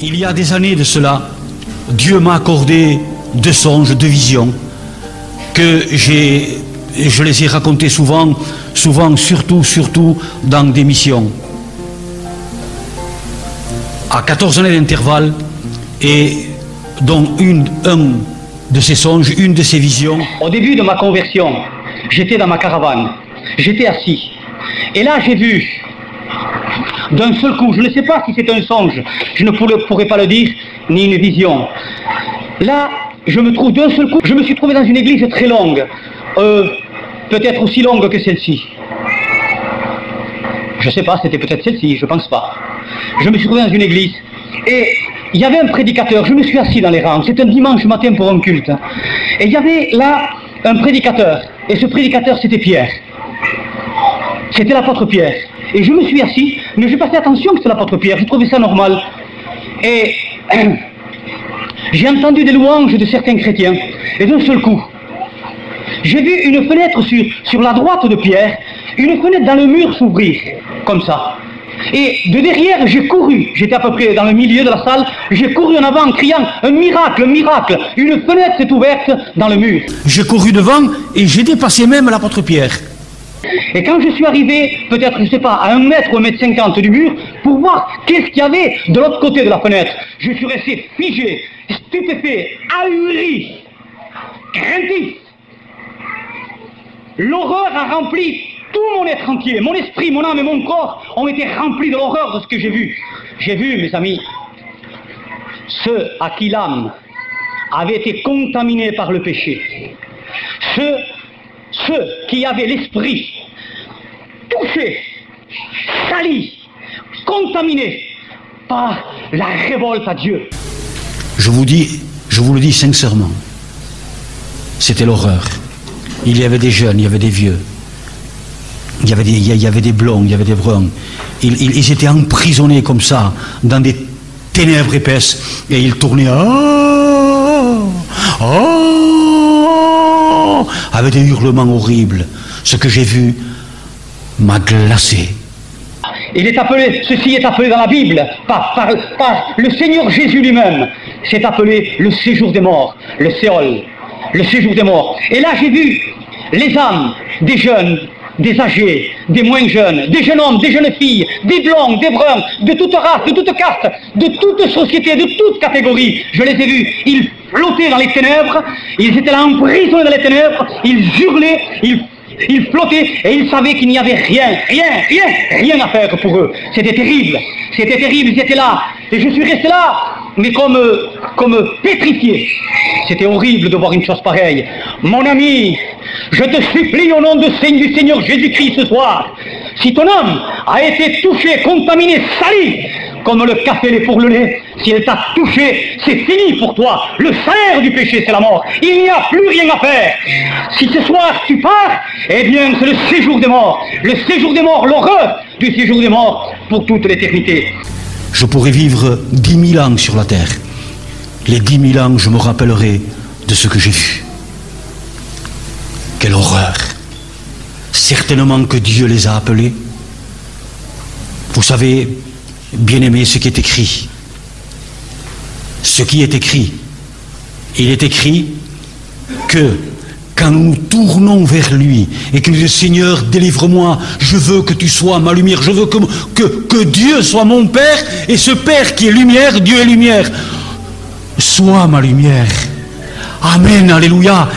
Il y a des années de cela, Dieu m'a accordé 2 songes, 2 visions, que je les ai racontés souvent, surtout dans des missions. À 14 années d'intervalle, et dont un de ces songes, une de ces visions. Au début de ma conversion, j'étais dans ma caravane, j'étais assis, et là j'ai vu, d'un seul coup, je ne sais pas si c'est un songe, je ne pourrais pas le dire, ni une vision. Là, je me trouve d'un seul coup, je me suis trouvé dans une église très longue, peut-être aussi longue que celle-ci. Je ne sais pas, c'était peut-être celle-ci, je ne pense pas. Je me suis trouvé dans une église, et il y avait un prédicateur, je me suis assis dans les rangs, c'est un dimanche matin pour un culte. Et il y avait là un prédicateur, et ce prédicateur c'était Pierre. C'était l'apôtre Pierre. Et je me suis assis, mais je n'ai pas fait attention que c'était l'apôtre Pierre, je trouvais ça normal. Et j'ai entendu des louanges de certains chrétiens, et d'un seul coup, j'ai vu une fenêtre sur la droite de Pierre, une fenêtre dans le mur s'ouvrir, comme ça. Et de derrière, j'ai couru, j'étais à peu près dans le milieu de la salle, j'ai couru en avant en criant « Un miracle, un miracle !» Une fenêtre s'est ouverte dans le mur. J'ai couru devant et j'ai dépassé même l'apôtre Pierre. Et quand je suis arrivé, peut-être, je ne sais pas, à 1 mètre ou 1,50 m du mur, pour voir qu'est-ce qu'il y avait de l'autre côté de la fenêtre, je suis resté figé, stupéfait, ahuri, craintif. L'horreur a rempli tout mon être entier, mon esprit, mon âme et mon corps ont été remplis de l'horreur de ce que j'ai vu. J'ai vu, mes amis, ceux à qui l'âme avait été contaminée par le péché, ceux qui avaient l'esprit touché, sali, contaminé par la révolte à Dieu. Je vous le dis sincèrement, c'était l'horreur. Il y avait des jeunes, il y avait des vieux. Il y avait des blonds, il y avait des bruns. Ils étaient emprisonnés comme ça, dans des ténèbres épaisses, et ils tournaient avec des hurlements horribles. Ce que j'ai vu m'a glacé. Ceci est appelé dans la Bible, par le Seigneur Jésus lui-même, c'est appelé le séjour des morts, le Séol, le séjour des morts. Et là j'ai vu les âmes des jeunes, des âgés, des moins jeunes, des jeunes hommes, des jeunes filles, des blonds, des bruns, de toute race, de toute caste, de toute société, de toute catégorie. Je les ai vus, ils flottaient dans les ténèbres, ils étaient là emprisonnés dans les ténèbres, ils hurlaient, ils flottaient et ils savaient qu'il n'y avait rien à faire pour eux. C'était terrible, ils étaient là. Et je suis resté là, mais comme pétrifié. C'était horrible de voir une chose pareille. Mon ami, je te supplie au nom du Seigneur Jésus-Christ ce soir, si ton âme a été touchée, contaminée, salie, comme le café l'est pour le lait, si elle t'a touché, c'est fini pour toi. Le salaire du péché, c'est la mort. Il n'y a plus rien à faire. Si ce soir tu pars, eh bien c'est le séjour des morts. Le séjour des morts, l'horreur du séjour des morts pour toute l'éternité. Je pourrais vivre 10 000 ans sur la terre. Les 10 000 ans, je me rappellerai de ce que j'ai vu. Quelle horreur! Certainement que Dieu les a appelés. Vous savez, bien-aimés, ce qui est écrit. Ce qui est écrit. Il est écrit que quand nous nous tournons vers lui et que nous disons Seigneur, délivre-moi, je veux que tu sois ma lumière, je veux que Dieu soit mon Père, et ce Père qui est lumière, Dieu est lumière, sois ma lumière. Amen, alléluia.